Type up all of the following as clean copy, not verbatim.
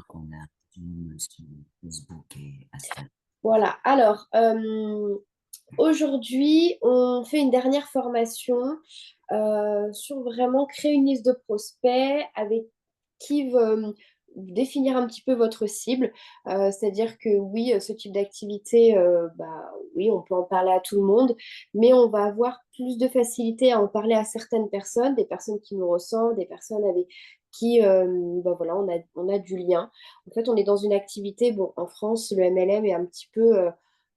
qu'on a vu sur Facebook et Instagram. Voilà. Alors, aujourd'hui, on fait une dernière formation sur vraiment créer une liste de prospects avec qui veut définir un petit peu votre cible. C'est-à-dire que oui, ce type d'activité, bah, oui, on peut en parler à tout le monde, mais on va avoir plus de facilité à en parler à certaines personnes, des personnes qui nous ressentent, des personnes avec qui bah, voilà, on a du lien. En fait, on est dans une activité, bon, en France, le MLM est un petit peu,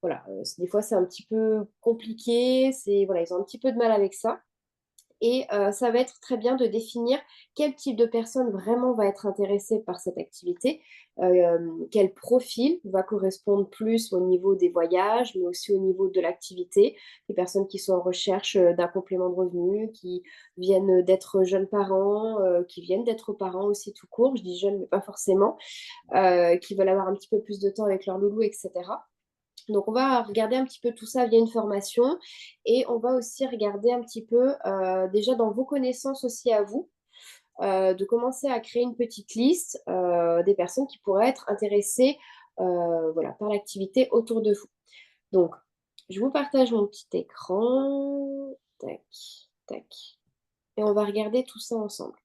voilà, des fois c'est un petit peu compliqué, voilà, ils ont un petit peu de mal avec ça. Et ça va être très bien de définir quel type de personne vraiment va être intéressée par cette activité, quel profil va correspondre plus au niveau des voyages, mais aussi au niveau de l'activité. Les personnes qui sont en recherche d'un complément de revenu, qui viennent d'être jeunes parents, qui viennent d'être parents aussi tout court, je dis jeunes, mais pas forcément, qui veulent avoir un petit peu plus de temps avec leur loulou, etc. Donc, on va regarder un petit peu tout ça via une formation et on va aussi regarder un petit peu déjà dans vos connaissances aussi à vous, de commencer à créer une petite liste des personnes qui pourraient être intéressées voilà, par l'activité autour de vous. Donc, je vous partage mon petit écran. Tac, tac. Et on va regarder tout ça ensemble.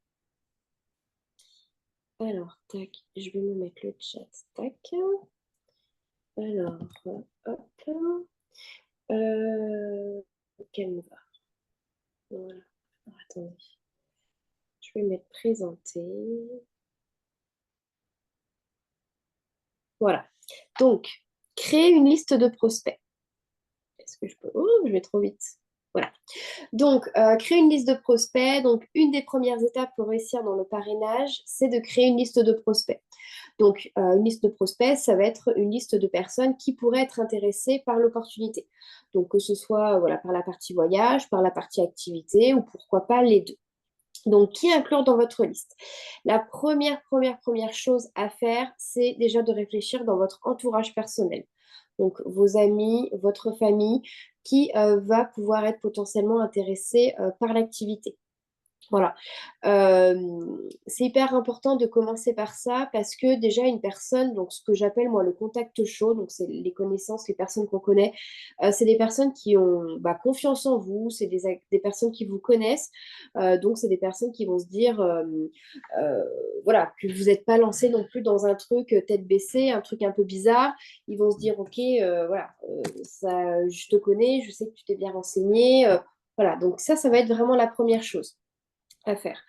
Alors, tac, je vais me mettre le chat. Tac. Alors, hop. Euh, Canva. Voilà. Alors, attendez. Je vais mettre présenter. Voilà. Donc, créer une liste de prospects. Est-ce que je peux... Oh, je vais trop vite. Voilà. Donc, créer une liste de prospects. Donc, une des premières étapes pour réussir dans le parrainage, c'est de créer une liste de prospects. Donc, une liste de prospects, ça va être une liste de personnes qui pourraient être intéressées par l'opportunité. Donc, que ce soit voilà, par la partie voyage, par la partie activité ou pourquoi pas les deux. Donc, qui inclure dans votre liste? La première chose à faire, c'est déjà de réfléchir dans votre entourage personnel. Donc, vos amis, votre famille, qui va pouvoir être potentiellement intéressé par l'activité. Voilà. C'est hyper important de commencer par ça parce que déjà une personne, donc ce que j'appelle moi le contact chaud, donc c'est les connaissances, les personnes qu'on connaît, c'est des personnes qui ont bah, confiance en vous, c'est des personnes qui vous connaissent, donc c'est des personnes qui vont se dire, euh, voilà, que vous n'êtes pas lancé non plus dans un truc tête baissée, un truc un peu bizarre. Ils vont se dire, ok, voilà, ça, je te connais, je sais que tu t'es bien renseigné, voilà, donc ça va être vraiment la première chose à faire.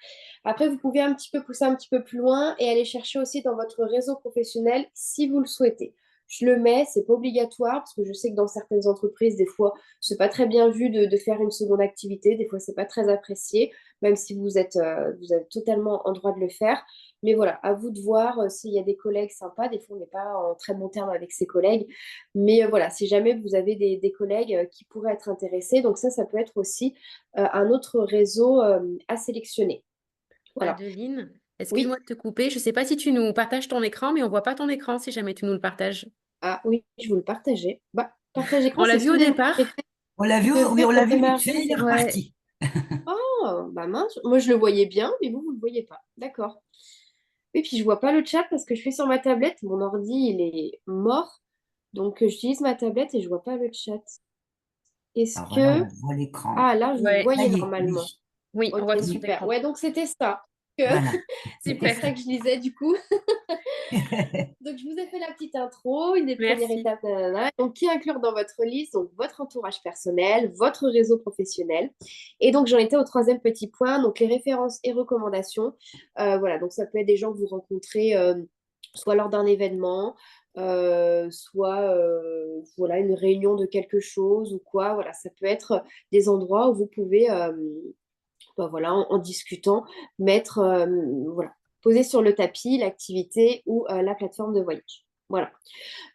Après, vous pouvez un petit peu pousser un petit peu plus loin et aller chercher aussi dans votre réseau professionnel si vous le souhaitez. Je le mets, c'est pas obligatoire parce que je sais que dans certaines entreprises, des fois, c'est pas très bien vu de faire une seconde activité. Des fois, c'est pas très apprécié, même si vous avez totalement en droit de le faire. Mais voilà, à vous de voir s'il y a des collègues sympas. Des fois, on n'est pas en très bon terme avec ses collègues. Mais voilà, si jamais vous avez des collègues qui pourraient être intéressés, donc ça peut être aussi un autre réseau à sélectionner. Voilà. Adeline, excuse-moi Oui. de te couper. Je ne sais pas si tu nous partages ton écran, mais on ne voit pas ton écran si jamais tu nous le partages. Ah oui, je vous le partageais. Bah, partage écran, On l'a c'est vu au soudainement départ. On l'a vu, que oui, fait on l'a pour vu vite fait, démarrer. il est Ouais. reparti. Oh, bah mince. Moi, je le voyais bien, mais vous ne le voyez pas. D'accord. Et puis, je vois pas le chat parce que je fais sur ma tablette. Mon ordi, il est mort. Donc, j'utilise ma tablette et je vois pas le chat. Est-ce Alors voilà, que... on voit l'écran. Ah, là, vous Ouais. Ça voyez y est, normalement. oui, Oui, on Ok, voit ton oui, super. écran. Ouais, donc c'était ça. Que- voilà. C'était Super. ça que je disais du coup. Donc, je vous ai fait la petite intro, une des premières Merci. étapes. Nanana. Donc, qui inclure dans votre liste donc, votre entourage personnel, votre réseau professionnel. Et donc, j'en étais au troisième petit point, donc les références et recommandations. Voilà, donc ça peut être des gens que vous rencontrez soit lors d'un événement, soit voilà, une réunion de quelque chose ou quoi. Voilà, ça peut être des endroits où vous pouvez bah voilà, en discutant, mettre, voilà, poser sur le tapis l'activité ou la plateforme de voyage. Voilà.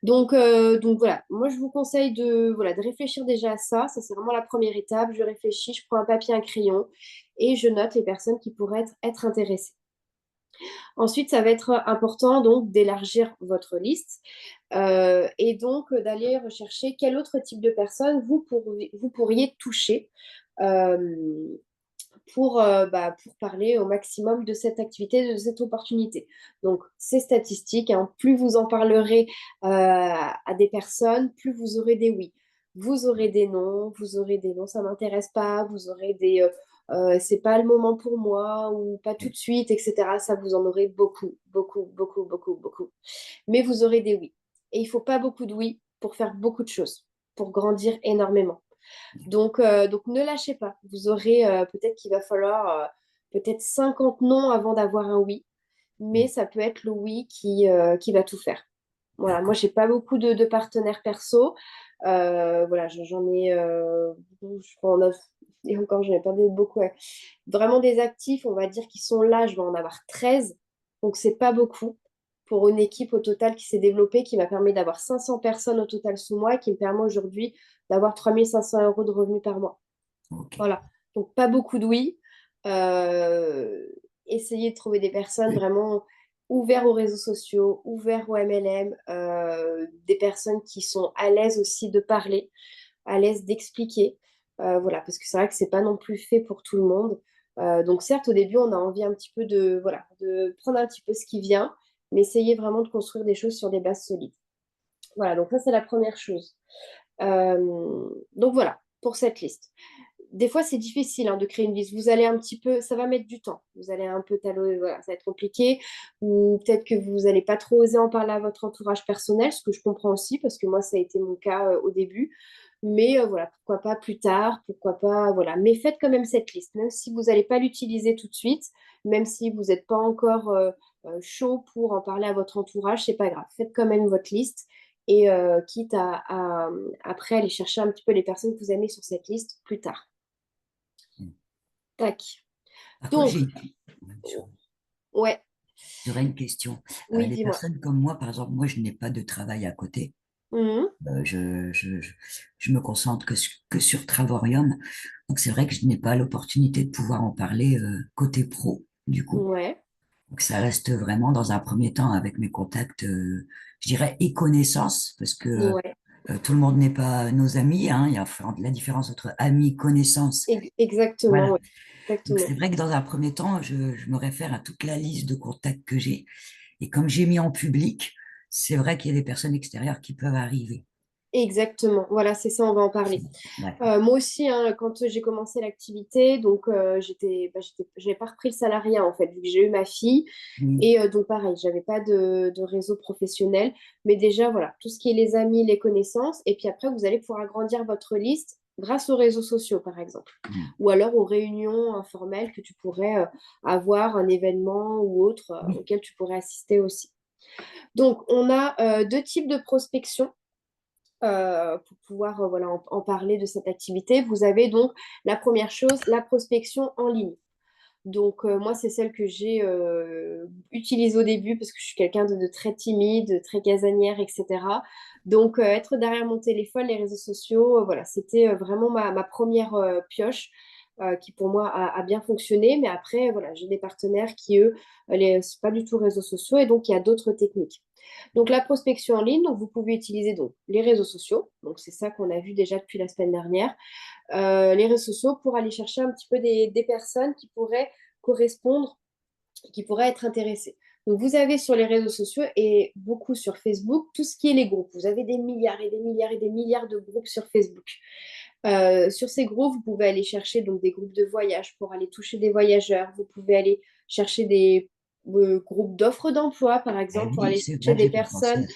Donc voilà, moi je vous conseille voilà, de réfléchir déjà à ça. Ça, c'est vraiment la première étape. Je réfléchis, je prends un papier, un crayon et je note les personnes qui pourraient être intéressées. Ensuite, ça va être important donc d'élargir votre liste et donc d'aller rechercher quel autre type de personnes vous pourriez toucher. Euh, pour parler au maximum de cette activité, de cette opportunité. Donc, c'est statistique, hein. Plus vous en parlerez à des personnes, plus vous aurez des oui. Vous aurez des non, ça m'intéresse pas, vous aurez des c'est pas le moment pour moi ou pas tout de suite, etc. Ça, vous en aurez beaucoup, beaucoup, beaucoup, beaucoup, beaucoup. Mais vous aurez des oui. Et il faut pas beaucoup de oui pour faire beaucoup de choses, pour grandir énormément. Donc ne lâchez pas. Vous aurez peut-être qu'il va falloir peut-être 50 non avant d'avoir un oui, mais ça peut être le oui qui va tout faire. Voilà, moi, D'accord. j'ai pas beaucoup de partenaires perso. Voilà, j'en ai, je crois, et encore, j'en ai pas beaucoup. Ouais. Vraiment des actifs, on va dire, qui sont là, je vais en avoir 13. Donc, c'est pas beaucoup pour une équipe au total qui s'est développée, qui m'a permis d'avoir 500 personnes au total sous moi et qui me permet aujourd'hui d'avoir 3 500 € de revenus par mois. Ok. Voilà. Donc, pas beaucoup de oui. Euh, Essayez de trouver des personnes vraiment ouvertes aux réseaux sociaux, ouvertes au MLM, des personnes qui sont à l'aise aussi de parler, à l'aise d'expliquer. Voilà, parce que c'est vrai que c'est pas non plus fait pour tout le monde. Donc, certes, au début, on a envie un petit peu de, voilà, de prendre un petit peu ce qui vient, mais essayez vraiment de construire des choses sur des bases solides. Voilà, donc ça, c'est la première chose. Donc voilà, pour cette liste. Des fois, c'est difficile hein, de créer une liste. Vous allez un petit peu, ça va mettre du temps. Vous allez un peu talonner, voilà, ça va être compliqué. Ou peut-être que vous n'allez pas trop oser en parler à votre entourage personnel, ce que je comprends aussi, parce que moi, ça a été mon cas au début. Mais voilà, pourquoi pas plus tard, pourquoi pas, voilà. Mais faites quand même cette liste, même si vous n'allez pas l'utiliser tout de suite, même si vous n'êtes pas encore chaud pour en parler à votre entourage, c'est pas grave. Faites quand même votre liste et quitte après aller chercher un petit peu les personnes que vous aimez sur cette liste plus tard. Tac. Par contre, Donc, ouais, j'aurais une question. oui, Les dis-moi. personnes comme moi, par exemple, moi, je n'ai pas de travail à côté. Mhm. Je me concentre que sur Travorium. Donc, c'est vrai que je n'ai pas l'opportunité de pouvoir en parler côté pro, du coup. Ouais, Donc, ça reste vraiment dans un premier temps avec mes contacts, je dirais, et connaissances, parce que ouais, tout le monde n'est pas nos amis, hein. Il y a la différence entre amis, connaissances. exactement, Voilà. ouais, Donc, exactement. c'est vrai que dans un premier temps, je me réfère à toute la liste de contacts que j'ai. Et comme j'ai mis en public, c'est vrai qu'il y a des personnes extérieures qui peuvent arriver. Exactement. Voilà, c'est ça, on va en parler. D'accord. Moi aussi, hein, quand j'ai commencé l'activité, donc j'avais pas repris le salariat en fait, vu que j'ai eu ma fille. Oui, Et donc pareil, j'avais pas de réseau professionnel. Mais déjà, voilà, tout ce qui est les amis, les connaissances. Et puis après, vous allez pouvoir agrandir votre liste grâce aux réseaux sociaux, par exemple. oui, Ou alors aux réunions informelles que tu pourrais avoir, un événement ou autre oui, auquel tu pourrais assister aussi. Donc, on a deux types de prospection pour pouvoir voilà, en parler de cette activité. Vous avez donc la première chose, la prospection en ligne. Donc, moi, c'est celle que j'ai utilisée au début parce que je suis quelqu'un de très timide, très casanière, etc. Donc, être derrière mon téléphone, les réseaux sociaux, voilà, c'était vraiment ma première pioche qui, pour moi, a bien fonctionné. Mais après, voilà, j'ai des partenaires qui, eux, c'est pas du tout réseaux sociaux et donc il y a d'autres techniques. Donc, la prospection en ligne, donc, vous pouvez utiliser donc, les réseaux sociaux. Donc, c'est ça qu'on a vu déjà depuis la semaine dernière les réseaux sociaux pour aller chercher un petit peu des personnes qui pourraient correspondre, qui pourraient être intéressées. Donc, vous avez sur les réseaux sociaux et beaucoup sur Facebook tout ce qui est les groupes. Vous avez des milliards et des milliards et des milliards de groupes sur Facebook. Sur ces groupes, vous pouvez aller chercher donc, des groupes de voyage pour aller toucher des voyageurs. Vous pouvez aller chercher des groupes d'offres d'emploi, par eh exemple, pour oui, aller c'est chercher vrai que des j'ai pas pensé personnes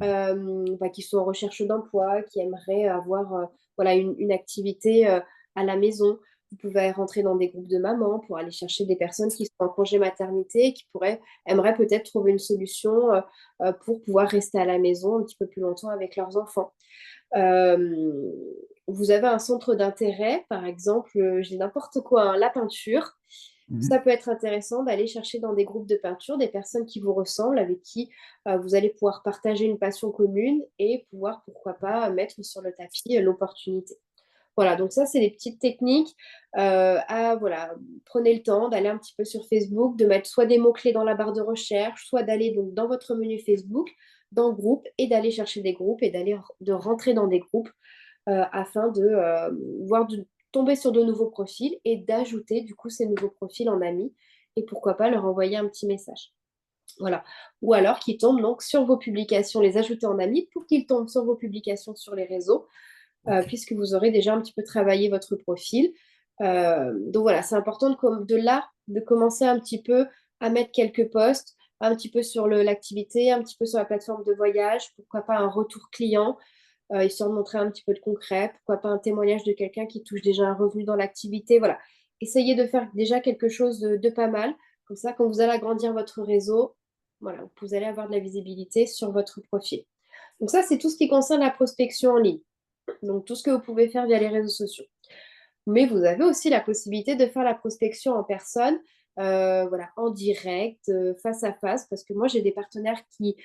à ça. qui sont en recherche d'emploi, qui aimeraient avoir voilà, une activité à la maison. Vous pouvez rentrer dans des groupes de mamans pour aller chercher des personnes qui sont en congé maternité et qui aimeraient peut-être trouver une solution pour pouvoir rester à la maison un petit peu plus longtemps avec leurs enfants. Euh, Vous avez un centre d'intérêt, par exemple, j'ai n'importe quoi, hein, la peinture. Ça Mhm. peut être intéressant d'aller chercher dans des groupes de peinture des personnes qui vous ressemblent, avec qui vous allez pouvoir partager une passion commune et pouvoir, pourquoi pas, mettre sur le tapis l'opportunité. Voilà, donc ça, c'est des petites techniques. Voilà, prenez le temps d'aller un petit peu sur Facebook, de mettre soit des mots-clés dans la barre de recherche, soit d'aller donc dans votre menu Facebook, dans le groupe, et d'aller chercher des groupes et de rentrer dans des groupes afin de voir tomber sur de nouveaux profils et d'ajouter du coup ces nouveaux profils en amis et pourquoi pas leur envoyer un petit message. Voilà. Ou alors qu'ils tombent donc sur vos publications, les ajouter en amis pour qu'ils tombent sur vos publications sur les réseaux, Ok. puisque vous aurez déjà un petit peu travaillé votre profil. Donc voilà, c'est important de commencer un petit peu à mettre quelques posts, un petit peu sur l'activité, un petit peu sur la plateforme de voyage, pourquoi pas un retour client, histoire de montrer un petit peu de concret, pourquoi pas un témoignage de quelqu'un qui touche déjà un revenu dans l'activité. Voilà. Essayez de faire déjà quelque chose de pas mal. Comme ça, quand vous allez agrandir votre réseau, voilà, vous allez avoir de la visibilité sur votre profil. Donc ça, c'est tout ce qui concerne la prospection en ligne. Donc tout ce que vous pouvez faire via les réseaux sociaux. Mais vous avez aussi la possibilité de faire la prospection en personne, voilà, en direct, face à face, parce que moi j'ai des partenaires qui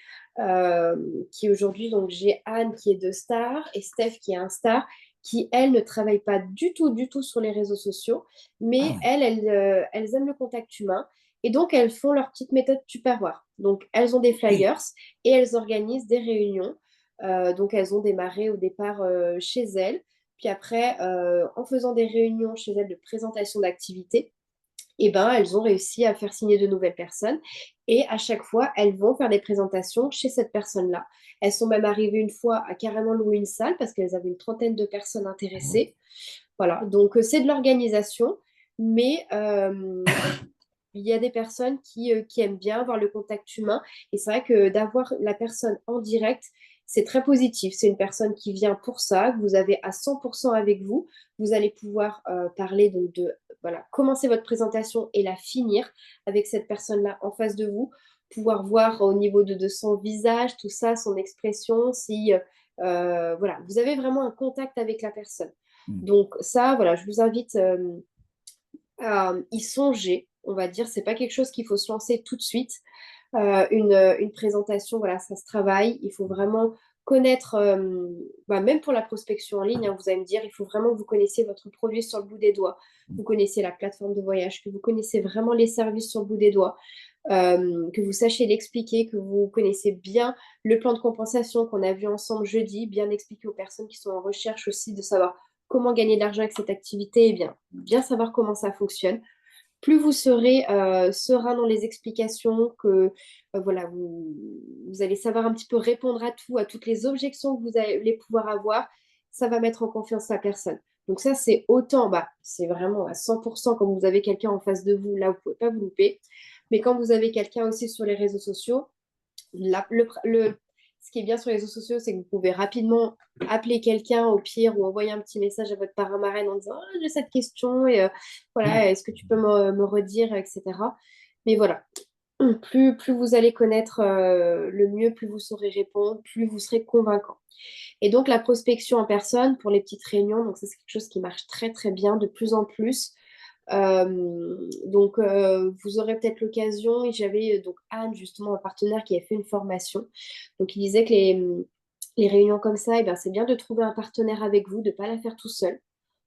aujourd'hui, donc j'ai Anne qui est de Star et Steph qui est un Star, qui elles ne travaillent pas du tout sur les réseaux sociaux, Ah mais ouais. elles aiment le contact humain et donc elles font leur petite méthode Tupperware. Donc elles ont des Ok. flyers et elles organisent des réunions. Donc elles ont démarré au départ chez elles. Puis après, en faisant des réunions chez elles de présentation d'activités, eh ben, elles ont réussi à faire signer de nouvelles personnes. Et à chaque fois, elles vont faire des présentations chez cette personne-là. Elles sont même arrivées une fois à carrément louer une salle parce qu'elles avaient une trentaine de personnes Ah ouais. intéressées. Voilà, donc c'est de l'organisation, mais il y a des personnes qui aiment bien avoir le contact humain. Et c'est vrai que d'avoir la personne en direct, c'est très positif. C'est une personne qui vient pour ça, que vous avez à 100% avec vous. Vous allez pouvoir parler donc voilà, commencer votre présentation et la finir avec cette personne-là en face de vous. Pouvoir voir au niveau de son visage, tout ça, son expression, si voilà, vous avez vraiment un contact avec la personne. Mm. Donc ça, voilà, je vous invite à y songer, on va dire. C'est pas quelque chose qu'il faut se lancer tout de suite. Une présentation, voilà, ça se travaille. Il faut vraiment connaître, même pour la prospection en ligne, hein, vous allez me dire, il faut vraiment que vous connaissiez votre produit sur le bout des doigts. Vous connaissez la plateforme de voyage, que vous connaissez vraiment les services sur le bout des doigts, que vous sachiez l'expliquer, que vous connaissez bien le plan de compensation qu'on a vu ensemble jeudi, bien expliquer aux personnes qui sont en recherche aussi de savoir comment gagner de l'argent avec cette activité et bien savoir comment ça fonctionne. Plus vous serez serein dans les explications, que voilà, vous allez savoir un petit peu répondre à tout, à toutes les objections que vous allez pouvoir avoir, ça va mettre en confiance la personne. Donc ça, c'est autant, c'est vraiment à 100% quand vous avez quelqu'un en face de vous, là, vous ne pouvez pas vous louper. Mais quand vous avez quelqu'un aussi sur les réseaux sociaux, ce qui est bien sur les réseaux sociaux, c'est que vous pouvez rapidement appeler quelqu'un au pire ou envoyer un petit message à votre parrain marraine en disant «Ah, j'ai cette question et voilà, Mm. est-ce que tu peux me redire, etc.» Mais voilà, plus vous allez connaître le mieux, plus vous saurez répondre, plus vous serez convaincant. Et donc, la prospection en personne pour les petites réunions, donc ça, c'est quelque chose qui marche très, très bien de plus en plus. Donc, vous aurez peut-être l'occasion, et j'avais donc Anne, justement, un partenaire qui a fait une formation. Donc, il disait que les réunions comme ça, eh ben, c'est bien de trouver un partenaire avec vous, de ne pas la faire tout seul.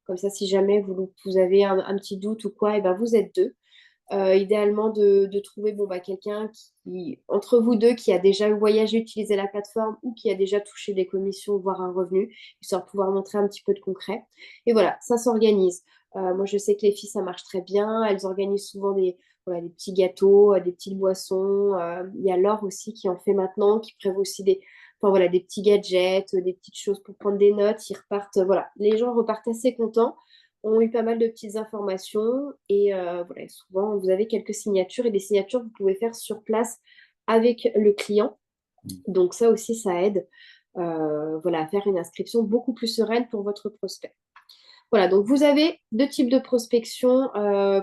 Comme ça, si jamais vous avez un petit doute ou quoi, eh ben, vous êtes deux. Idéalement, de trouver quelqu'un qui, entre vous deux, qui a déjà voyagé, utilisé la plateforme ou qui a déjà touché des commissions, voire un revenu, histoire de pouvoir montrer un petit peu de concret. Et voilà, ça s'organise. Moi, je sais que les filles, ça marche très bien. Elles organisent souvent voilà, des petits gâteaux, des petites boissons. Il y a Laure aussi qui en fait maintenant, qui prévoit aussi enfin, voilà, des petits gadgets, des petites choses pour prendre des notes. Ils repartent, voilà. Les gens repartent assez contents, ont eu pas mal de petites informations et voilà, souvent vous avez quelques signatures et des signatures que vous pouvez faire sur place avec le client. Mm. Donc ça aussi, ça aide voilà, à faire une inscription beaucoup plus sereine pour votre prospect. Voilà, donc vous avez deux types de prospection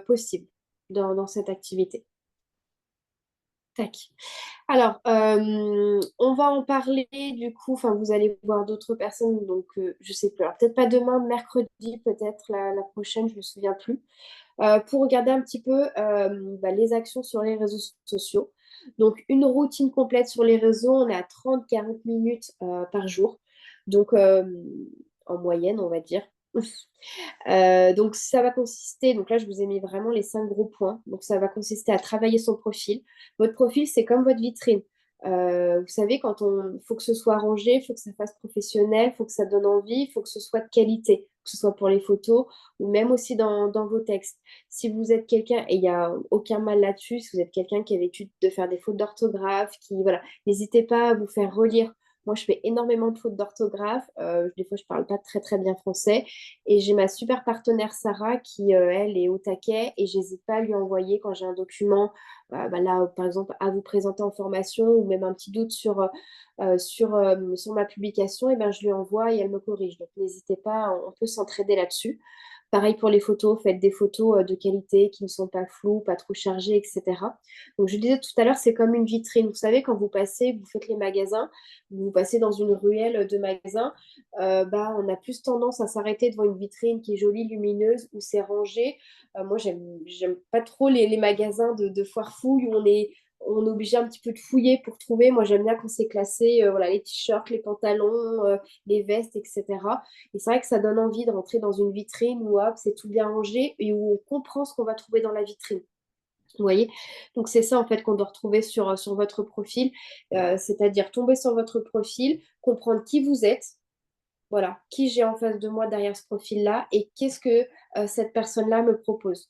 possibles dans cette activité. Tac. Alors, on va en parler du coup, enfin vous allez voir d'autres personnes, donc je sais plus. Alors peut-être pas demain, mercredi, peut-être la prochaine, je me souviens plus. Pour regarder un petit peu les actions sur les réseaux sociaux. Donc, une routine complète sur les réseaux, on est à 30-40 minutes par jour. Donc, en moyenne, on va dire. Donc, ça va consister, donc là, je vous ai mis vraiment les 5 gros points. Donc, ça va consister à travailler son profil. Votre profil, c'est comme votre vitrine. Vous savez, faut que ce soit rangé, il faut que ça fasse professionnel, il faut que ça donne envie, il faut que ce soit de qualité, que que ce soit pour les photos ou même aussi dans vos textes. Si vous êtes quelqu'un, et il n'y a aucun mal là-dessus, si vous êtes quelqu'un qui a l'habitude de faire des fautes d'orthographe, voilà, n'hésitez pas à vous faire relire. Moi, je fais énormément de fautes d'orthographe. Des fois, je ne parle pas très, très bien français. Et j'ai ma super partenaire Sarah qui, elle, est au taquet et j'hésite pas à lui envoyer quand j'ai un document, là, par exemple, à vous présenter en formation ou même un petit doute sur ma publication, et ben, je lui envoie et elle me corrige. Donc, n'hésitez pas, on peut s'entraider là-dessus. Pareil pour les photos, faites des photos de qualité qui ne sont pas floues, pas trop chargées, etc. Donc, je disais tout à l'heure, c'est comme une vitrine. Vous savez, quand vous passez, vous faites les magasins, vous passez dans une ruelle de magasins, on a plus tendance à s'arrêter devant une vitrine qui est jolie, lumineuse, où c'est rangé. Moi, j'aime pas trop les magasins de foire-fouille où on est obligé un petit peu de fouiller pour trouver. Moi, j'aime bien quand c'est classé, voilà, les t-shirts, les pantalons, les vestes, etc. Et c'est vrai que ça donne envie de rentrer dans une vitrine où hop, c'est tout bien rangé et où on comprend ce qu'on va trouver dans la vitrine. Vous voyez? Donc, c'est ça en fait qu'on doit retrouver sur votre profil, c'est-à-dire tomber sur votre profil, comprendre qui vous êtes, voilà, qui j'ai en face de moi derrière ce profil-là et qu'est-ce que cette personne-là me propose.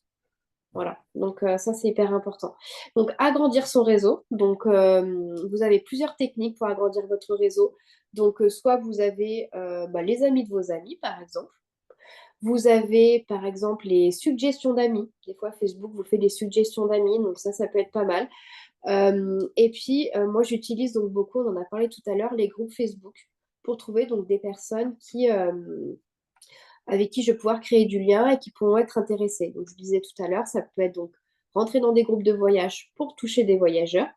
Voilà, donc ça c'est hyper important. Donc agrandir son réseau. Donc vous avez plusieurs techniques pour agrandir votre réseau. Donc soit vous avez les amis de vos amis, par exemple. Vous avez par exemple les suggestions d'amis. Des fois Facebook vous fait des suggestions d'amis, donc ça peut être pas mal. Et puis moi j'utilise donc beaucoup, on en a parlé tout à l'heure, les groupes Facebook pour trouver donc des personnes avec qui je vais pouvoir créer du lien et qui pourront être intéressés. Donc, je disais tout à l'heure, ça peut être donc rentrer dans des groupes de voyage pour toucher des voyageurs,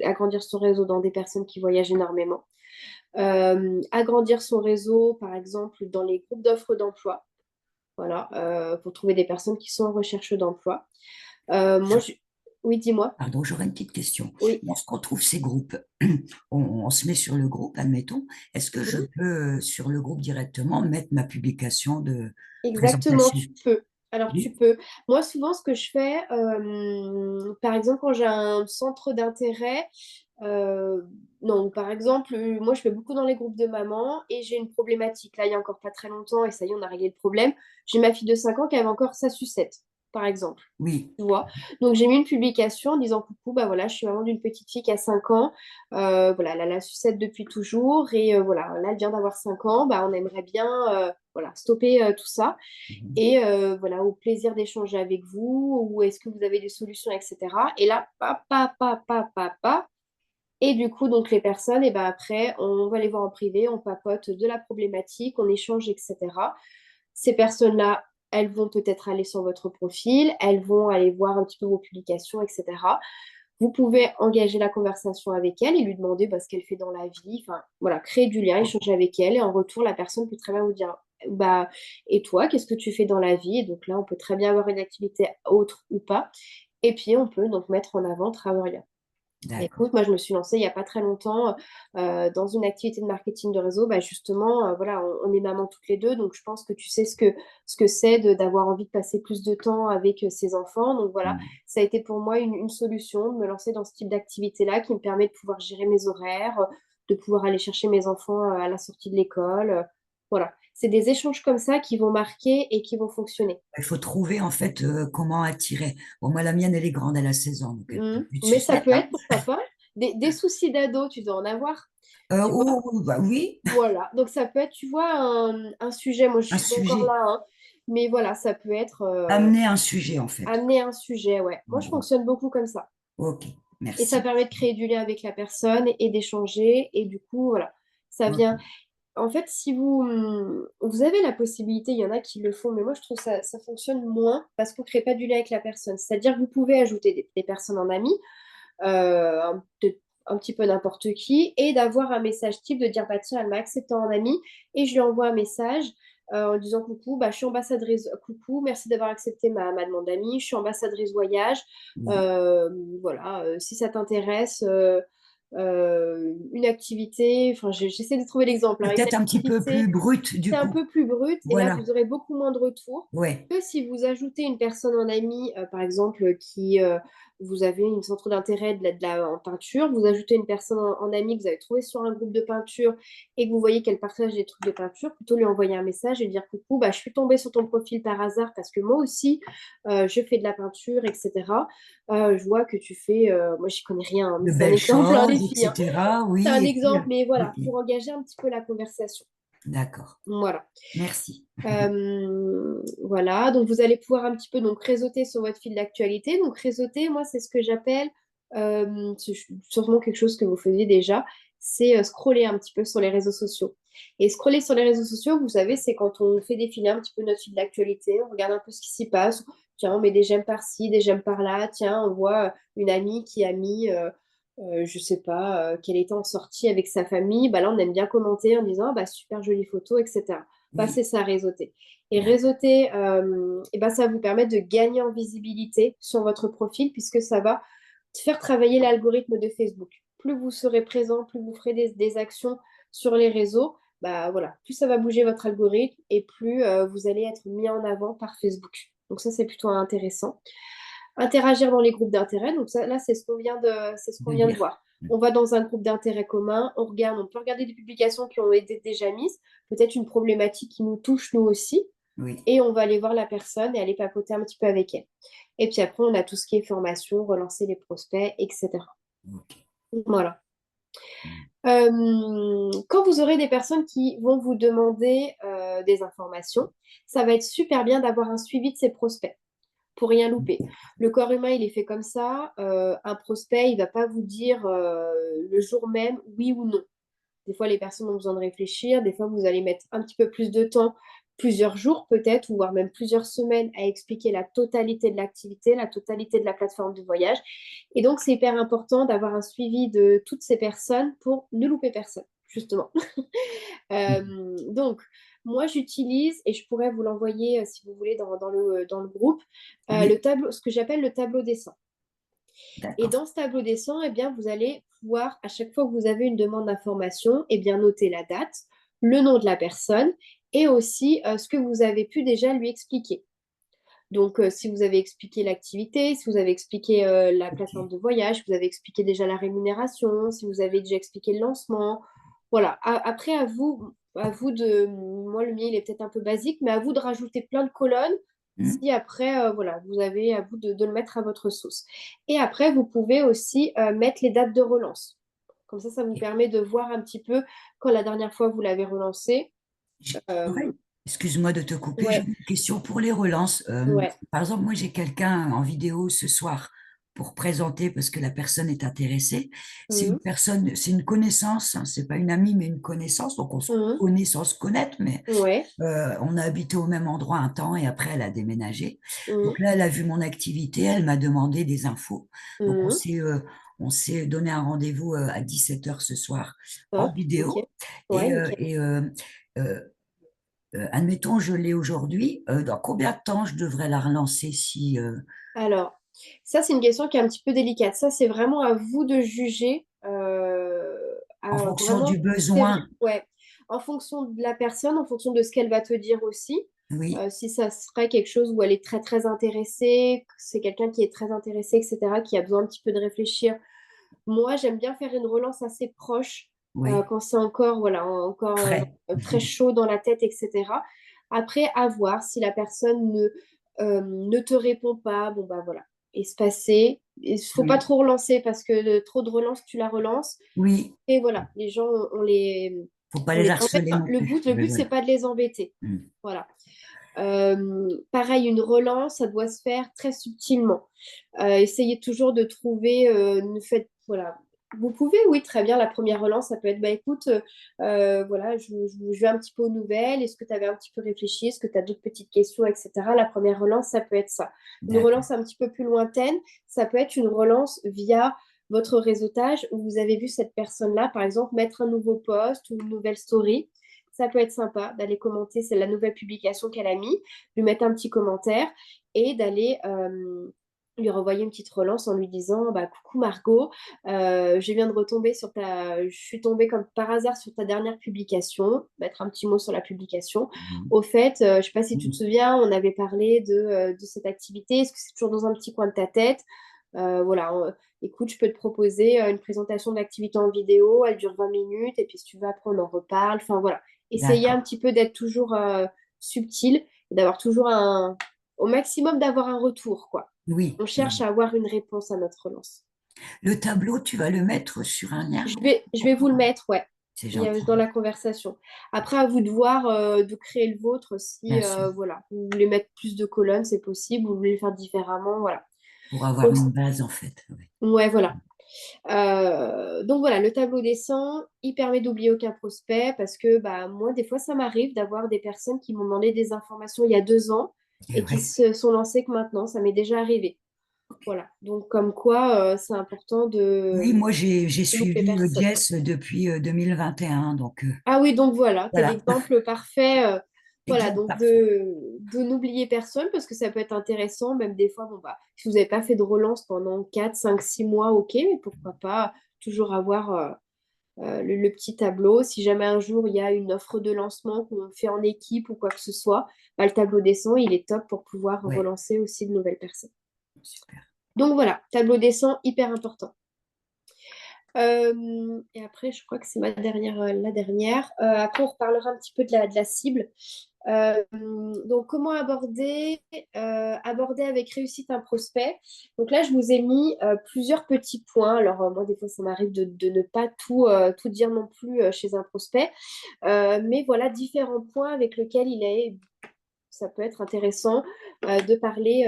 agrandir son réseau dans des personnes qui voyagent énormément, agrandir son réseau, par exemple, dans les groupes d'offres d'emploi, voilà, pour trouver des personnes qui sont en recherche d'emploi. Oui, dis-moi. Pardon, j'aurais une petite question. Oui. Lorsqu'on trouve ces groupes, on se met sur le groupe, admettons. Est-ce que je peux, sur le groupe directement, mettre ma publication de Exactement, présentation? tu peux. Alors, tu Oui, peux. Moi, souvent, ce que je fais, par exemple, quand j'ai un centre d'intérêt, non, par exemple, moi, je fais beaucoup dans les groupes de mamans et j'ai une problématique. Là, il y a encore pas très longtemps, et ça y est, on a réglé le problème. J'ai ma fille de 5 ans qui avait encore sa sucette, par exemple. oui, Tu vois. Donc, j'ai mis une publication en disant coucou, bah voilà, je suis maman d'une petite fille qui a 5 ans. Voilà, elle a la sucette depuis toujours. Et voilà, là, elle vient d'avoir 5 ans. Bah, on aimerait bien voilà, stopper tout ça. mhm, Et voilà, au plaisir d'échanger avec vous. Ou est-ce que vous avez des solutions, etc. Et là, pa. Et du coup, donc les personnes, et ben après, on va les voir en privé, on papote de la problématique, on échange, etc. Ces personnes-là, elles vont peut-être aller sur votre profil, elles vont aller voir un petit peu vos publications, etc. Vous pouvez engager la conversation avec elle et lui demander ce qu'elle fait dans la vie. Enfin, voilà, créer du lien, échanger avec elle. Et en retour, la personne peut très bien vous dire, bah, et toi, qu'est-ce que tu fais dans la vie? Et donc là, on peut très bien avoir une activité autre ou pas. Et puis, on peut donc mettre en avant Travail. d'accord. Écoute, moi, je me suis lancée il n'y a pas très longtemps dans une activité de marketing de réseau. Bah, justement, voilà, on est maman toutes les deux, donc je pense que tu sais ce que c'est d'avoir envie de passer plus de temps avec ses enfants. Donc voilà, Mhm. ça a été pour moi une solution de me lancer dans ce type d'activité-là qui me permet de pouvoir gérer mes horaires, de pouvoir aller chercher mes enfants à la sortie de l'école. Voilà, c'est des échanges comme ça qui vont marquer et qui vont fonctionner. Il faut trouver en fait comment attirer. Bon, moi, la mienne, elle est grande, elle a 16 ans, donc elle peut plus de Mais ça sucette, peut hein. être, pourquoi pas, des soucis d'ado, tu dois en avoir. Tu vois. Bah oui, Voilà, donc ça peut être, tu vois, un sujet, moi je un suis pas encore sujet. là, hein, mais voilà, ça peut être Amener un sujet, en fait. amener un sujet, ouais. En Moi je gros. fonctionne beaucoup comme ça. Ok, Et ça merci. permet de créer du lien avec la personne et d'échanger, et du coup, voilà, ça vient. Ok. En fait, si vous avez la possibilité, il y en a qui le font, mais moi je trouve ça fonctionne moins parce qu'on ne crée pas du lien avec la personne. C'est-à-dire que vous pouvez ajouter des personnes en amis, un petit peu n'importe qui, et d'avoir un message type de dire, bah tiens, elle m'a accepté en ami, et je lui envoie un message en disant coucou, bah, je suis ambassadrice, coucou, merci d'avoir accepté ma demande d'amis, je suis ambassadrice voyage, Mhm. Euh, voilà, si ça t'intéresse, une activité, enfin j'essaie de trouver l'exemple, hein, une Peut-être un petit peu plus activité, brut, du c'est un coup. peu plus brut, et là Voilà. vous aurez beaucoup moins de retours Ouais. que si vous ajoutez une personne en ami, par exemple, vous avez une centre d'intérêt en peinture, vous ajoutez une personne en ami que vous avez trouvé sur un groupe de peinture et que vous voyez qu'elle partage des trucs de peinture, plutôt lui envoyer un message et dire coucou, bah, je suis tombée sur ton profil par hasard parce que moi aussi, je fais de la peinture, etc. Je vois que tu fais, moi je connais rien, hein, mais De c'est un belles exemple, hein, choses, les filles, hein. etc. C'est Oui, un et puis, exemple, mais voilà, ok, pour engager un petit peu la conversation. d'accord. Voilà. Merci. Voilà, donc vous allez pouvoir un petit peu donc réseauter sur votre fil d'actualité. Donc réseauter, moi, c'est ce que j'appelle, c'est sûrement quelque chose que vous faisiez déjà, c'est scroller un petit peu sur les réseaux sociaux. Et scroller sur les réseaux sociaux, vous savez, c'est quand on fait défiler un petit peu notre fil d'actualité, on regarde un peu ce qui s'y passe. Tiens, on met des j'aime par-ci, des j'aime par-là. Tiens, on voit une amie qui a mis, je sais pas, qu'elle était en sortie avec sa famille. Bah là, on aime bien commenter en disant, ah, bah, super jolie photo, etc. Bah, Oui, c'est ça, réseauter. Et d'accord. réseauter, et ben, ça va vous permettre de gagner en visibilité sur votre profil puisque ça va faire travailler l'algorithme de Facebook. Plus vous serez présent, plus vous ferez des actions sur les réseaux, bah, voilà, plus ça va bouger votre algorithme et plus vous allez être mis en avant par Facebook. Donc ça, c'est plutôt intéressant. Interagir dans les groupes d'intérêt, donc ça, là, c'est ce qu'on De vient de lire. voir. On va dans un groupe d'intérêt commun, on regarde, on peut regarder des publications qui ont été déjà mises, peut-être une problématique qui nous touche nous aussi, Oui, et on va aller voir la personne et aller papoter un petit peu avec elle. Et puis après, on a tout ce qui est formation, relancer les prospects, etc. ok. Voilà. Quand vous aurez des personnes qui vont vous demander des informations, ça va être super bien d'avoir un suivi de ces prospects pour rien louper. Le corps humain, il est fait comme ça. Un prospect, il ne va pas vous dire le jour même oui ou non. Des fois, les personnes ont besoin de réfléchir. Des fois, vous allez mettre un petit peu plus de temps, plusieurs jours peut-être, ou voire même plusieurs semaines à expliquer la totalité de l'activité, la totalité de la plateforme de voyage. Et donc, c'est hyper important d'avoir un suivi de toutes ces personnes pour ne louper personne, justement. Donc, moi, j'utilise, et je pourrais vous l'envoyer si vous voulez dans le groupe, le Oui, tableau, ce que j'appelle le tableau des 100. Et d'accord. dans ce tableau des 100, eh bien, vous allez pouvoir, à chaque fois que vous avez une demande d'information, eh bien, noter la date, le nom de la personne et aussi ce que vous avez pu déjà lui expliquer. Donc, si vous avez expliqué l'activité, si vous avez expliqué la plateforme Ok. de voyage, si vous avez expliqué déjà la rémunération, si vous avez déjà expliqué le lancement. Voilà. Après, à vous de. Moi, le mien, il est peut-être un peu basique, mais à vous de rajouter plein de colonnes. Hmm. Si après, voilà, vous avez à vous de le mettre à votre sauce. Et après, vous pouvez aussi mettre les dates de relance. Comme ça vous Ok. permet de voir un petit peu quand la dernière fois vous l'avez relancé. J'aurais- Excuse-moi de te couper, Ouais, j'aurais une question pour les relances. ouais. Par exemple, moi j'ai quelqu'un en vidéo ce soir pour présenter parce que la personne est intéressée. C'est une Mhm, personne, c'est une connaissance, hein, c'est pas une amie mais une connaissance, donc on se mhm, connaît sans se connaître, mais ouais. on a habité au même endroit un temps et après elle a déménagé. Donc Mhm, là, elle a vu mon activité, elle m'a demandé des infos. Donc mhm. on s'est donné un rendez-vous à 17 heures ce soir en Top, ok. vidéo. Ouais, Et, nickel. euh, admettons, je l'ai aujourd'hui. Dans combien de temps je devrais la relancer si, Alors, ça, c'est une question qui est un petit peu délicate. Ça, c'est vraiment à vous de juger. en fonction Vraiment, du besoin? ouais, en fonction de la personne, en fonction de ce qu'elle va te dire aussi. Oui, Si ça serait quelque chose où elle est très, très intéressée, que c'est quelqu'un qui est très intéressé, etc., qui a besoin un petit peu de réfléchir. Moi, j'aime bien faire une relance assez proche oui, quand c'est encore, voilà, encore frais. très chaud dans la tête, etc. Après, à voir si la personne ne te répond pas, bon bah voilà, espacer. Il ne faut pas Oui, trop relancer parce que trop de relance, tu la relances. oui, Et voilà, les gens, faut pas on les les embête harceler pas. non Le plus. but, le Oui, but, c'est voilà. pas de les embêter. Mm. Voilà. Pareil, une relance, ça doit se faire très subtilement. Essayez toujours de trouver, ne faites, voilà. Vous pouvez, oui, très bien, la première relance, ça peut être, bah écoute, voilà, je vais un petit peu aux nouvelles, est-ce que tu avais un petit peu réfléchi, est-ce que tu as d'autres petites questions, etc. La première relance, ça peut être ça. Une D'accord. relance un petit peu plus lointaine, ça peut être une relance via votre réseautage où vous avez vu cette personne-là, par exemple, mettre un nouveau post ou une nouvelle story. Ça peut être sympa d'aller commenter, c'est la nouvelle publication qu'elle a mis, lui mettre un petit commentaire et d'aller lui renvoyer une petite relance en lui disant bah, coucou Margot, je viens de retomber sur ta. Je suis tombée comme par hasard sur ta dernière publication, mettre un petit mot sur la publication. Mhm. Au fait, je ne sais pas si tu te Mhm. souviens, on avait parlé de cette activité, est-ce que c'est toujours dans un petit coin de ta tête? Voilà, écoute, je peux te proposer une présentation d'activité en vidéo, elle dure 20 minutes, et puis si tu veux, après, on en reparle. Enfin, voilà. Essayer un D'accord. petit peu d'être toujours subtil, et d'avoir toujours au maximum d'avoir un retour, quoi. Oui, On cherche oui. à avoir une réponse à notre relance. Le tableau, tu vas le mettre sur un lien. Je vais vous le mettre, ouais, C'est il y a gentil, dans la conversation. Après, à vous de voir, de créer le vôtre si, bien sûr, voilà, vous voulez mettre plus de colonnes, c'est possible, vous voulez le faire différemment, voilà. pour avoir Donc, une base en fait. Oui. ouais, voilà. Donc voilà, le tableau des 100, il permet d'oublier aucun prospect parce que bah, moi, des fois, ça m'arrive d'avoir des personnes qui m'ont demandé des informations il y a 2 ans Et et qui ouais. se sont lancées que maintenant. Ça m'est déjà arrivé. Voilà. Donc, comme quoi, c'est important Oui, de moi j'ai louper suivi personne. Jess depuis 2021, donc Ah oui, donc voilà, tu es voilà, l'exemple parfait. Voilà, exemple donc parfait. de n'oublier personne parce que ça peut être intéressant, même des fois, bon, bah, si vous n'avez pas fait de relance pendant 4 5 6 mois, ok, mais pourquoi pas toujours avoir le petit tableau. Si jamais un jour il y a une offre de lancement qu'on fait en équipe ou quoi que ce soit, bah, le tableau des 100, il est top pour pouvoir Ouais, relancer aussi de nouvelles personnes. super. Donc voilà, tableau des 100, hyper important. Et après, je crois que c'est la dernière. Après, on reparlera un petit peu de la cible. Euh, donc, comment aborder avec réussite un prospect. Donc là, je vous ai mis plusieurs petits points. Alors, moi, des fois, ça m'arrive de ne pas tout dire non plus chez un prospect. Mais voilà, différents points avec lesquels ça peut être intéressant de parler,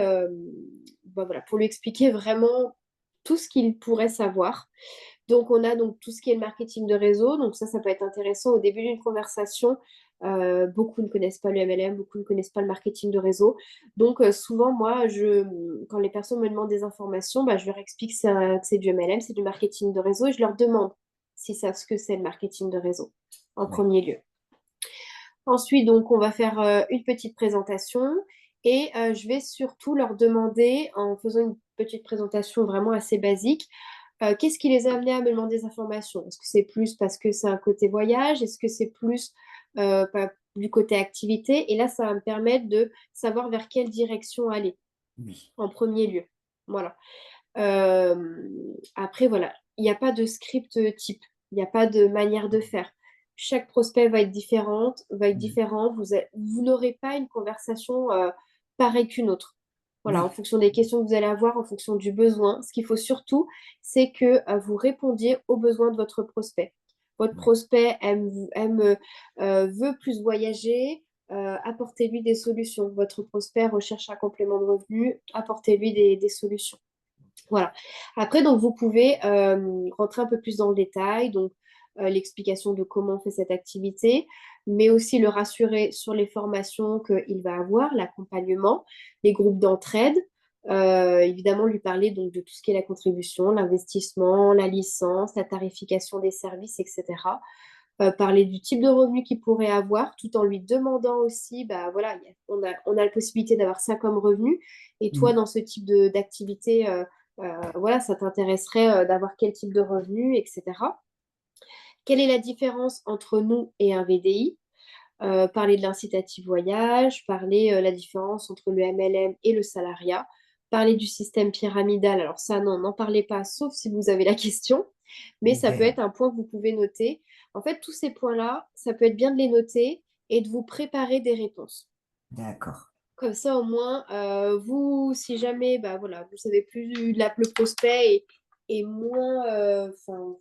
bah, voilà, pour lui expliquer vraiment tout ce qu'il pourrait savoir. Donc, on a donc tout ce qui est le marketing de réseau. Donc, ça peut être intéressant au début d'une conversation. Beaucoup ne connaissent pas le MLM, beaucoup ne connaissent pas le marketing de réseau. Donc, souvent, moi, quand les personnes me demandent des informations, bah, je leur explique que c'est du MLM, c'est du marketing de réseau et je leur demande s'ils savent ce que c'est le marketing de réseau en Ouais. premier lieu. Ensuite, donc, on va faire une petite présentation et je vais surtout leur demander, en faisant une petite présentation vraiment assez basique, qu'est-ce qui les a amenés à me demander des informations? Est-ce que c'est plus parce que c'est un côté voyage? Est-ce que c'est plus du côté activité? Et là, ça va me permettre de savoir vers quelle direction aller Oui, en premier lieu. Voilà. Euh, Après, voilà, il n'y a pas de script type, il n'y a pas de manière de faire. Chaque prospect va être oui, différent. Vous n'aurez pas une conversation pareille qu'une autre. Voilà, en oui, fonction des questions que vous allez avoir, en fonction du besoin. Ce qu'il faut surtout, c'est que vous répondiez aux besoins de votre prospect. Votre oui, prospect veut plus voyager, apportez-lui des solutions. Votre prospect recherche un complément de revenu, apportez-lui des solutions. Voilà. Après, donc, vous pouvez rentrer un peu plus dans le détail, donc l'explication de comment on fait cette activité, mais aussi le rassurer sur les formations qu'il va avoir, l'accompagnement, les groupes d'entraide. Évidemment, lui parler donc de tout ce qui est la contribution, l'investissement, la licence, la tarification des services, etc. Parler du type de revenu qu'il pourrait avoir, tout en lui demandant aussi, bah voilà, on a la possibilité d'avoir ça comme revenu, et toi, oui, dans ce type d'activité, voilà, ça t'intéresserait d'avoir quel type de revenu, etc. Quelle est la différence entre nous et un VDI? Parler de l'incitatif voyage, parler la différence entre le MLM et le salariat, parler du système pyramidal. Alors ça, non, n'en parlez pas, sauf si vous avez la question, mais ça peut ouais, être un point que vous pouvez noter. En fait, tous ces points-là, ça peut être bien de les noter et de vous préparer des réponses. d'accord. Comme ça, au moins, vous, si jamais, bah voilà, vous savez plus le prospect et moins, enfin,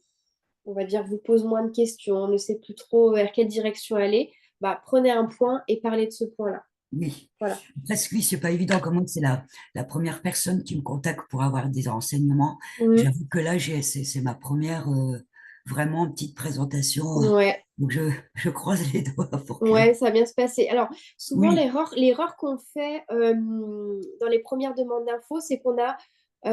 on va dire, vous pose moins de questions, ne sait plus trop vers quelle direction aller, bah, prenez un point et parlez de ce point-là. Oui, Voilà. parce que oui, c'est pas évident. Comment c'est la première personne qui me contacte pour avoir des renseignements. Mhm. J'avoue que là, c'est ma première vraiment petite présentation. Ouais, Donc, je croise les doigts pour que. ouais, ça va bien se passer. Alors, souvent, Oui, l'erreur qu'on fait dans les premières demandes d'infos, c'est qu'on a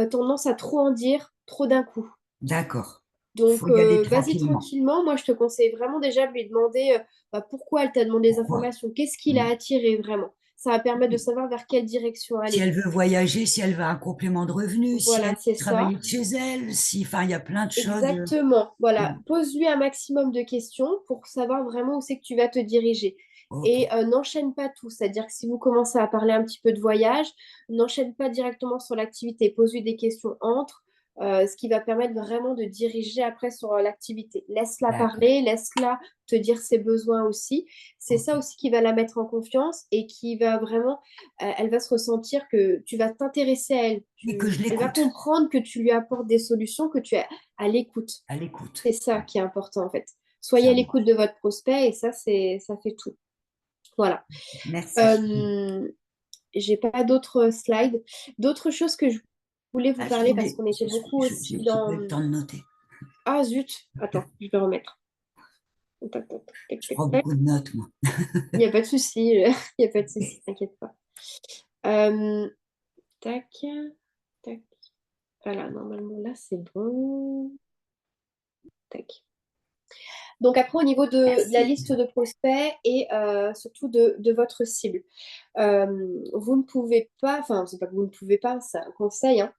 tendance à trop en dire, trop d'un coup. d'accord. Faut Donc, y aller vas-y tranquillement. tranquillement. Moi, je te conseille vraiment déjà de lui demander bah, pourquoi elle t'a demandé des Pourquoi? informations, qu'est-ce qui l'a Mm. attiré vraiment. Ça va permettre de savoir vers quelle direction Si aller. elle veut voyager, si elle veut un complément de revenu, si elle Voilà, c'est veut ça. travailler de chez elle, si, enfin, il y a plein de choses. Exactement. Voilà. Mm. Pose-lui un maximum de questions pour savoir vraiment où c'est que tu vas te diriger. Ok. Et n'enchaîne pas tout. C'est-à-dire que si vous commencez à parler un petit peu de voyage, n'enchaîne pas directement sur l'activité. Pose-lui des questions entre, ce qui va permettre vraiment de diriger après sur l'activité. Laisse-la D'accord. parler, laisse-la te dire ses besoins aussi. C'est Ok. ça aussi qui va la mettre en confiance et qui va vraiment, elle va se ressentir que tu vas t'intéresser à elle. Et que je Elle va l'écoute. comprendre que tu lui apportes des solutions, que tu es à l'écoute. À l'écoute. C'est ça Ouais, qui est important en fait. Soyez ça à l'écoute marche. de votre prospect et ça fait tout. Voilà. Merci. Euh, j'ai pas d'autres slides. D'autres choses que je voulais vous Ah, je parler parce voulais, qu'on était beaucoup aussi j'ai pas dans... eu le temps de noter. Ah zut! Attends, je vais remettre. Tac, tac, tac, Je tac, prends tac. beaucoup de notes, moi. Il n'y a pas de souci, il n'y a pas de souci, t'inquiète pas. Euh, tac, tac. Voilà, normalement là c'est bon. Tac. Donc après, au niveau de la Merci. liste de prospects et surtout de votre cible, vous ne pouvez pas, enfin, c'est pas que vous ne pouvez pas, c'est un conseil, hein.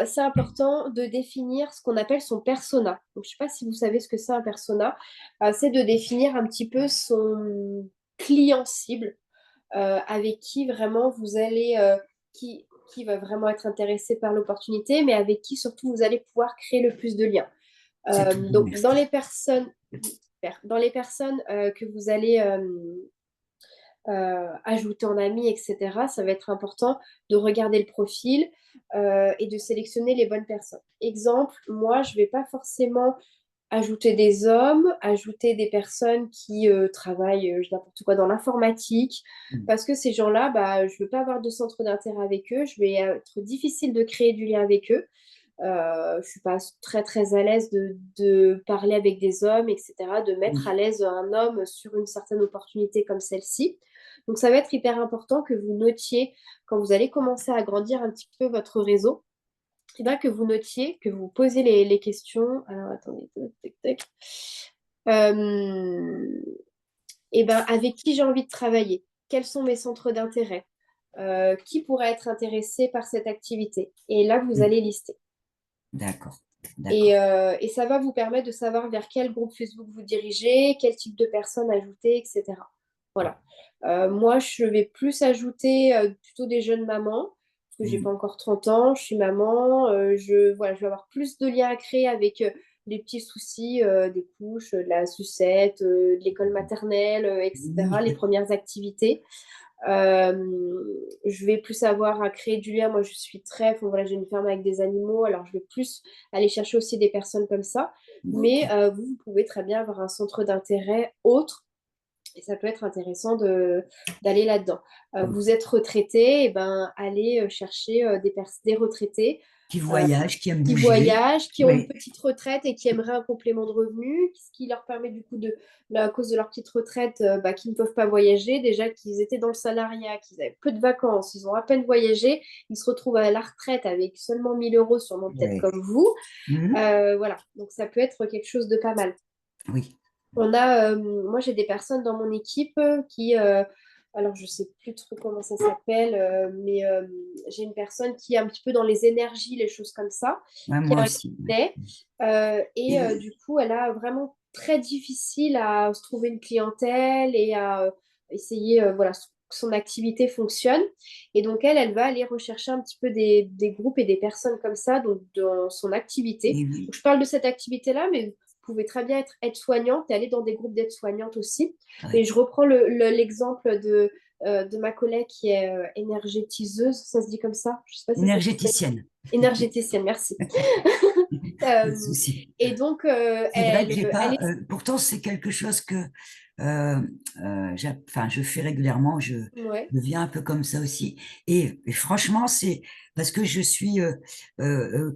C'est important de définir ce qu'on appelle son persona. Donc, je ne sais pas si vous savez ce que c'est un persona. C'est de définir un petit peu son client cible avec qui vraiment vous allez, qui va vraiment être intéressé par l'opportunité, mais avec qui surtout vous allez pouvoir créer le plus de liens. C'est tout bon, Donc, merci. dans les personnes que vous allez ajouter en ami, etc., ça va être important de regarder le profil et de sélectionner les bonnes personnes. Exemple, moi, je ne vais pas forcément ajouter des hommes, ajouter des personnes qui travaillent n'importe quoi dans l'informatique, Mm. parce que ces gens-là, bah, je ne veux pas avoir de centre d'intérêt avec eux, je vais être difficile de créer du lien avec eux. Je ne suis pas très très à l'aise de parler avec des hommes, etc., de mettre à Oui, l'aise un homme sur une certaine opportunité comme celle-ci. Donc ça va être hyper important que vous notiez, quand vous allez commencer à grandir un petit peu votre réseau, et bien que vous notiez, que vous posez les questions. Alors attendez, tac, tac, tac. Euh, et ben, avec qui j'ai envie de travailler? Quels sont mes centres d'intérêt? Qui pourrait être intéressé par cette activité? Et là, vous mm, allez lister. d'accord, d'accord. Et ça va vous permettre de savoir vers quel groupe Facebook vous dirigez, quel type de personnes ajouter, etc. Voilà. Moi, je vais plus ajouter plutôt des jeunes mamans, parce que j'ai Mm, pas encore 30 ans, je suis maman, voilà, je vais avoir plus de liens à créer avec les petits soucis des couches, de la sucette, de l'école maternelle, etc., les oui, premières activités. Je vais plus avoir à créer du lien. Moi, je suis très, enfin, voilà, j'ai une ferme avec des animaux, alors je vais plus aller chercher aussi des personnes comme ça. ok. Mais vous, vous pouvez très bien avoir un centre d'intérêt autre et ça peut être intéressant d'aller là-dedans. Oui. Vous êtes retraité, et ben, allez chercher des retraités Qui voyagent, qui aiment qui bouger. voyagent, qui ont une Oui, petite retraite et qui aimeraient un complément de revenu, ce qui leur permet du coup à cause de leur petite retraite, bah, qui ne peuvent pas voyager, déjà qu'ils étaient dans le salariat, qu'ils avaient peu de vacances, ils ont à peine voyagé, ils se retrouvent à la retraite avec seulement 1 000 euros, sûrement peut-être oui. comme vous. Mm, Voilà, donc ça peut être quelque chose de pas mal. oui. Moi j'ai des personnes dans mon équipe qui, alors je sais plus trop comment ça s'appelle, mais j'ai une personne qui est un petit peu dans les énergies, les choses comme ça, Ouais, qui moi a un aussi. Ouais. cabinet, et Et, du coup elle a vraiment très difficile à se trouver une clientèle et à essayer, voilà, que son activité fonctionne. Et donc elle va aller rechercher un petit peu des groupes et des personnes comme ça donc, dans son activité. et oui. Donc, je parle de cette activité-là, mais vous pouvez très bien être aide-soignante et aller dans des groupes d'aide-soignantes aussi. Ouais. Et je reprends l'exemple de ma collègue qui est énergétiseuse, ça se dit comme ça? Je ne sais pas si ça se dit. Énergéticienne. Énergéticienne, merci. Pas de Euh, souci. et donc, C'est vrai que j'ai elle pas. est... Pourtant, c'est quelque chose que enfin, je fais régulièrement. Ouais, Je viens un peu comme ça aussi. Et franchement, c'est parce que je suis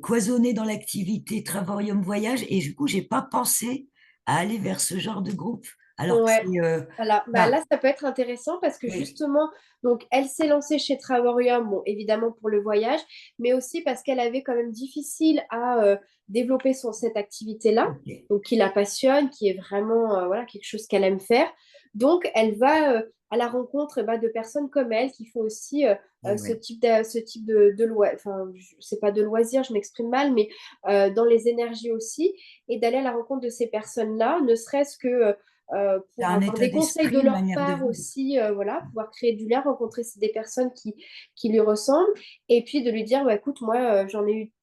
cloisonnée dans l'activité Travarium Voyage et du coup, j'ai pas pensé à aller vers ce genre de groupe. Alors que ouais. c'est. Voilà, bah Enfin, là, ça peut être intéressant parce que oui, justement, donc elle s'est lancée chez Travorium, bon, évidemment pour le voyage, mais aussi parce qu'elle avait quand même difficile à développer cette activité-là, ok. donc qui la passionne, qui est vraiment voilà, quelque chose qu'elle aime faire. Donc, elle va à la rencontre bah, de personnes comme elle qui font aussi Et ouais. ce type de loisirs, enfin, c'est pas de loisirs, je m'exprime mal, mais dans les énergies aussi, et d'aller à la rencontre de ces personnes-là, ne serait-ce que C'est pour un avoir état des conseils d'esprit, de une leur manière de part vivre. aussi, voilà, pouvoir créer du lien, rencontrer des personnes qui lui ressemblent, et puis de lui dire, bah, écoute, moi,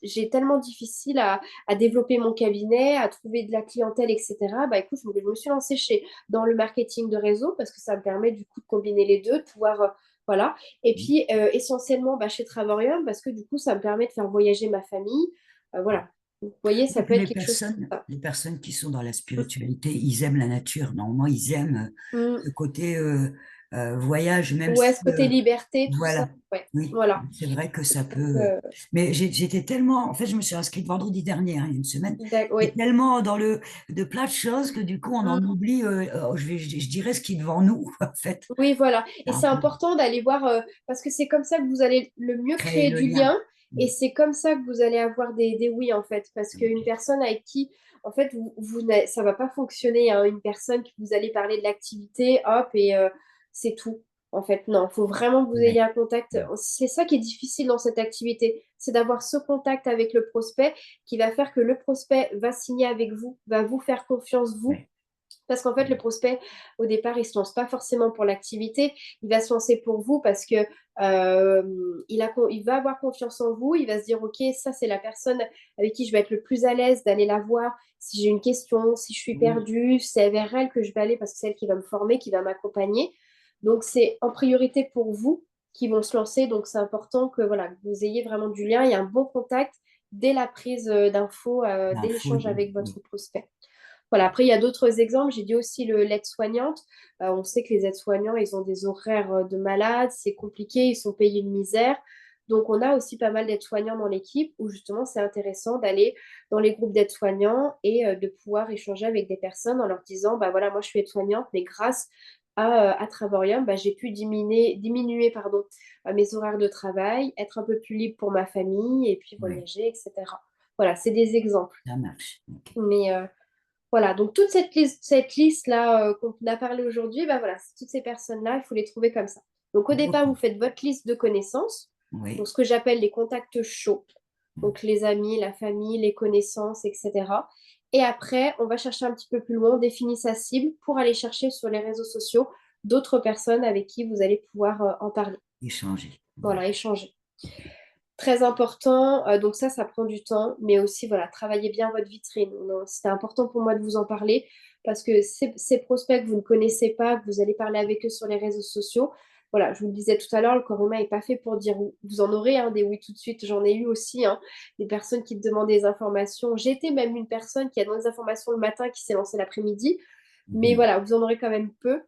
j'ai tellement difficile à développer mon cabinet, à trouver de la clientèle, etc. Bah, écoute, je me suis lancée dans le marketing de réseau parce que ça me permet du coup de combiner les deux, de pouvoir, voilà. Et puis, essentiellement, bah, chez Travorium, parce que du coup, ça me permet de faire voyager ma famille. Voilà. Vous voyez, ça Et peut puis être quelque chose comme ça. les personnes qui sont dans la spiritualité, ils aiment la nature. Normalement, ils aiment Mm. ce côté voyage, même Ouais, si, ce côté liberté, tout ça. voilà, Ouais, oui, voilà. c'est vrai que ça Donc, peut. Mais j'étais tellement, en fait, je me suis inscrite vendredi dernier, hein, il y a une semaine. J'étais oui. tellement dans de plein de choses que du coup, on en Mm. oublie. Je dirais ce qui est devant nous, en fait. Oui, voilà. C'est Et un c'est peu important d'aller voir, parce que c'est comme ça que vous allez le mieux créer créer le du lien. lien. Et c'est comme ça que vous allez avoir des oui, en fait. Parce qu'une Ok. personne avec qui, en fait, ça va pas fonctionner, hein. Une personne qui vous allez parler de l'activité, hop, et c'est tout. En fait, non, il faut vraiment que vous ayez Ouais. un contact. C'est ça qui est difficile dans cette activité, c'est d'avoir ce contact avec le prospect qui va faire que le prospect va signer avec vous, va vous faire confiance, vous. Ouais. Parce qu'en fait, le prospect, au départ, il ne se lance pas forcément pour l'activité, il va se lancer pour vous parce que il va avoir confiance en vous, il va se dire, OK, ça, c'est la personne avec qui je vais être le plus à l'aise d'aller la voir si j'ai une question, si je suis Oui. perdue, c'est vers elle que je vais aller parce que c'est elle qui va me former, qui va m'accompagner. Donc, c'est en priorité pour vous qui vont se lancer. Donc, c'est important que, voilà, que vous ayez vraiment du lien et un bon contact dès la prise d'infos, dès L'info, l'échange avec oui. votre prospect. Voilà, après, il y a d'autres exemples. J'ai dit aussi l'aide-soignante. On sait que les aides-soignants, ils ont des horaires de malades, c'est compliqué, ils sont payés une misère. Donc, on a aussi pas mal d'aides-soignants dans l'équipe où justement, c'est intéressant d'aller dans les groupes d'aides-soignants et de pouvoir échanger avec des personnes en leur disant, bah voilà, moi je suis aide-soignante, mais grâce à Travorium, bah, j'ai pu diminuer pardon, mes horaires de travail, être un peu plus libre pour ma famille et puis Ouais, voyager, etc. Voilà, c'est des exemples. ça marche. Ok. Mais voilà, donc toute cette liste-là qu'on a parlé aujourd'hui, bah voilà, toutes ces personnes-là, il faut les trouver comme ça. Donc au départ, vous Ok. faites votre liste de connaissances, donc Oui. ce que j'appelle les contacts chauds, donc les amis, la famille, les connaissances, etc. Et après, on va chercher un petit peu plus loin, on définit sa cible pour aller chercher sur les réseaux sociaux d'autres personnes avec qui vous allez pouvoir en parler. Échanger. Voilà. Voilà, échanger. Très important, donc ça prend du temps, mais aussi, voilà, travaillez bien votre vitrine. C'était important pour moi de vous en parler parce que ces prospects que vous ne connaissez pas, que vous allez parler avec eux sur les réseaux sociaux, voilà, je vous le disais tout à l'heure, le corps humain n'est pas fait pour dire oui. Vous en aurez des oui tout de suite, j'en ai eu aussi, hein, des personnes qui te demandent des informations. J'ai été même une personne qui a demandé des informations le matin, qui s'est lancée l'après-midi, mais Mhm. voilà, vous en aurez quand même peu.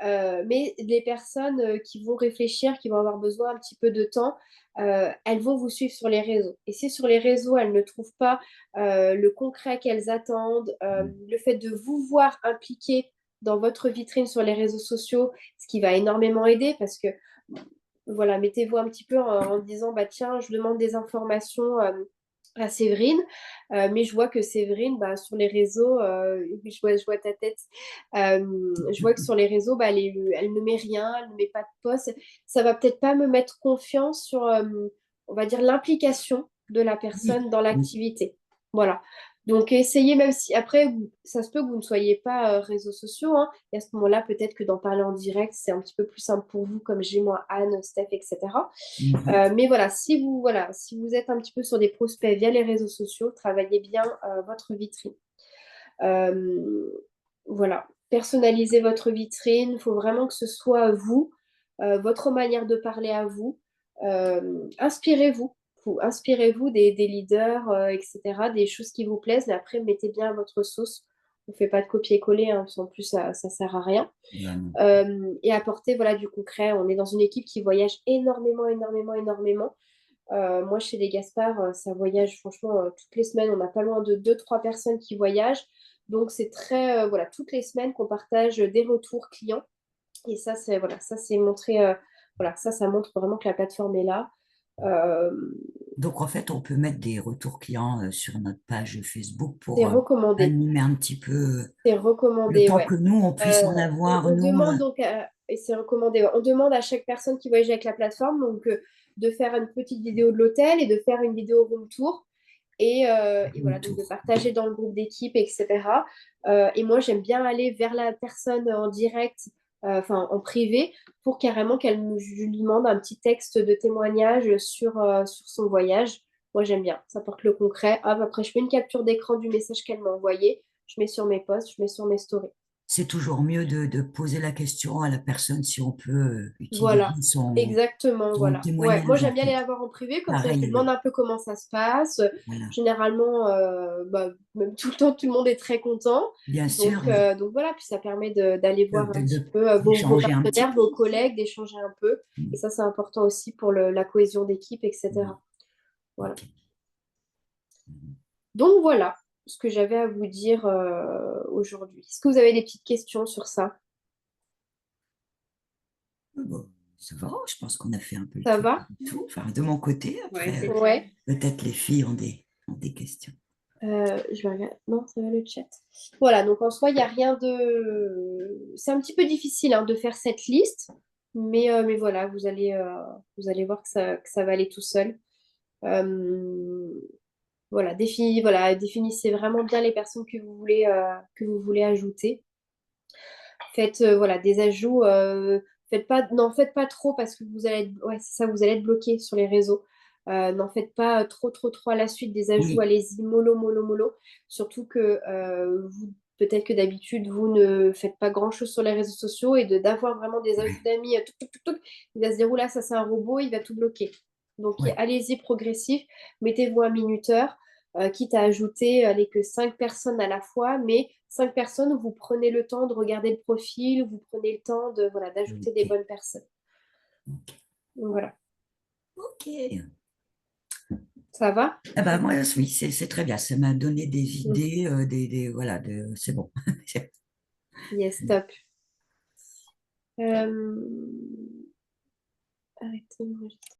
Mais les personnes qui vont réfléchir, qui vont avoir besoin un petit peu de temps, elles vont vous suivre sur les réseaux. Et si sur les réseaux, elles ne trouvent pas le concret qu'elles attendent, le fait de vous voir impliqué dans votre vitrine sur les réseaux sociaux, ce qui va énormément aider parce que, voilà, mettez-vous un petit peu en disant, bah tiens, je demande des informations à Séverine, mais je vois que Séverine, bah, sur les réseaux, je vois ta tête, je vois que sur les réseaux, bah, elle ne met rien, elle ne met pas de post. Ça va peut-être pas me mettre confiance sur, on va dire, l'implication de la Oui, personne dans oui. l'activité. Voilà. Donc, essayez, même si après, ça se peut que vous ne soyez pas réseaux sociaux, hein, et à ce moment-là, peut-être que d'en parler en direct, c'est un petit peu plus simple pour vous, comme j'ai moi, Anne, Steph, etc. Mhm. Mais voilà, si vous êtes un petit peu sur des prospects via les réseaux sociaux, travaillez bien votre vitrine. Euh, voilà, personnalisez votre vitrine. Il faut vraiment que ce soit vous, votre manière de parler à vous. Inspirez-vous. Inspirez-vous des leaders, etc., des choses qui vous plaisent, mais après, mettez bien votre sauce. On ne fait pas de copier-coller, hein, parce qu'en plus, ça ne sert à rien. Ben non. Et apporter voilà, du concret. On est dans une équipe qui voyage énormément, énormément, énormément. Moi, chez les Gaspard, ça voyage franchement toutes les semaines. On n'a pas loin de deux trois personnes qui voyagent. Donc, c'est très, voilà, toutes les semaines qu'on partage des retours clients. Et ça, c'est voilà, ça, c'est montré, voilà, ça montre vraiment que la plateforme est là. Euh, Donc, en fait, on peut mettre des retours clients sur notre page Facebook c'est pour recommandé. animer un petit peu C'est le recommandé, temps ouais. que nous, on puisse en avoir, On nous. demande donc, et c'est recommandé, ouais. On demande à chaque personne qui voyage avec la plateforme donc, de faire une petite vidéo de l'hôtel et de faire une vidéo room tour. Et voilà, donc de partager dans le groupe d'équipe, etc. Et moi, j'aime bien aller vers la personne en direct, enfin en privé, pour carrément je lui demande un petit texte de témoignage sur son voyage. Moi, j'aime bien. Ça porte le concret. Hop, après, je fais une capture d'écran du message qu'elle m'a envoyé. Je mets sur mes posts, je mets sur mes stories. C'est toujours mieux de poser la question à la personne si on peut Voilà, utiliser son, exactement, son voilà. Ouais, moi témoignage, en j'aime bien fait. les avoir en privé, comme ça je lui Pareil, demande oui. un peu comment ça se passe. Voilà. Généralement, bah, même tout le temps, tout le monde est très content. Bien sûr, Donc voilà, puis ça permet d'aller voir un petit peu vos d'échanger un petit partenaires, peu. vos collègues, d'échanger un peu. Et ça, c'est important aussi pour la cohésion d'équipe, Mm. etc. Voilà. Ok. Mm. Donc voilà ce que j'avais à vous dire aujourd'hui. Est-ce que vous avez des petites questions sur ça? Bon, ça va, je pense qu'on a fait un peu le Ça tour va? de tout. Enfin, de mon côté, Ouais, après, c'est clair. Ouais. peut-être les filles ont des questions. Je vais regarder. Non, ça va le chat. Voilà, donc en soi, il n'y a rien de. C'est un petit peu difficile hein, de faire cette liste, mais voilà, vous allez voir que ça va aller tout seul. Euh, voilà, définissez vraiment bien les personnes que vous voulez ajouter. Faites voilà, des ajouts. N'en faites pas trop parce que vous allez être, ouais, c'est ça, vous allez être bloqué sur les réseaux. N'en faites pas trop, trop, trop à la suite des ajouts. Oui, Allez-y, mollo, mollo, mollo. Surtout que peut-être que d'habitude, vous ne faites pas grand-chose sur les réseaux sociaux et d'avoir vraiment des ajouts ouais, d'amis, il va se dire, oula, ça c'est un robot, il va tout bloquer. Donc, ouais. allez-y progressif. Mettez-vous un minuteur quitte à ajouter allez, que 5 personnes à la fois, mais 5 personnes, vous prenez le temps de regarder le profil, vous prenez le temps de voilà, d'ajouter des Ok, bonnes personnes. ok. Donc voilà, Ok. ça va? Ah bah moi, oui, c'est très bien. Ça m'a donné des idées, voilà, c'est bon. Yes, top. Euh, Arrêtez de m'enregistrer.